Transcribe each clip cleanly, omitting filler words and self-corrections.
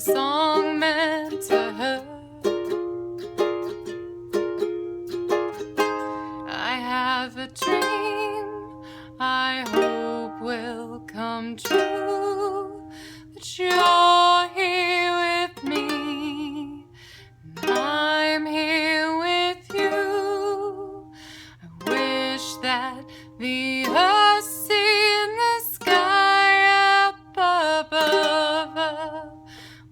song meant to her. I have a dream I hope will come true, that you're here with me and I'm here with you. I wish that the earth in the sky up above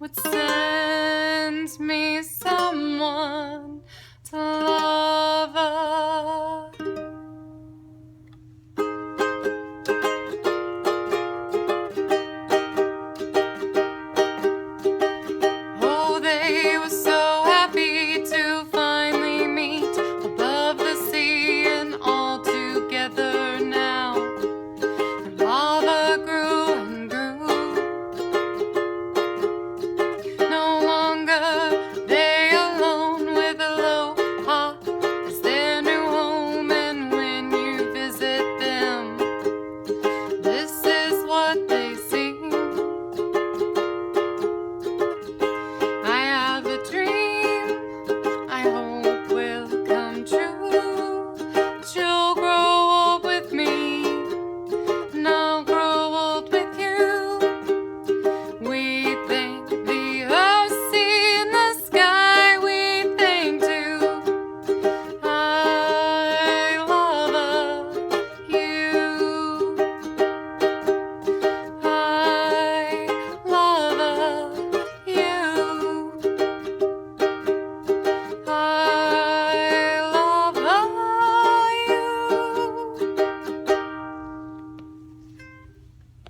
would send me someone to love her. Oh, they were so happy to finally meet above the sea and all together now. The lava grew and grew. No longer they alone with Aloha as their new home, and when you visit them, this is what they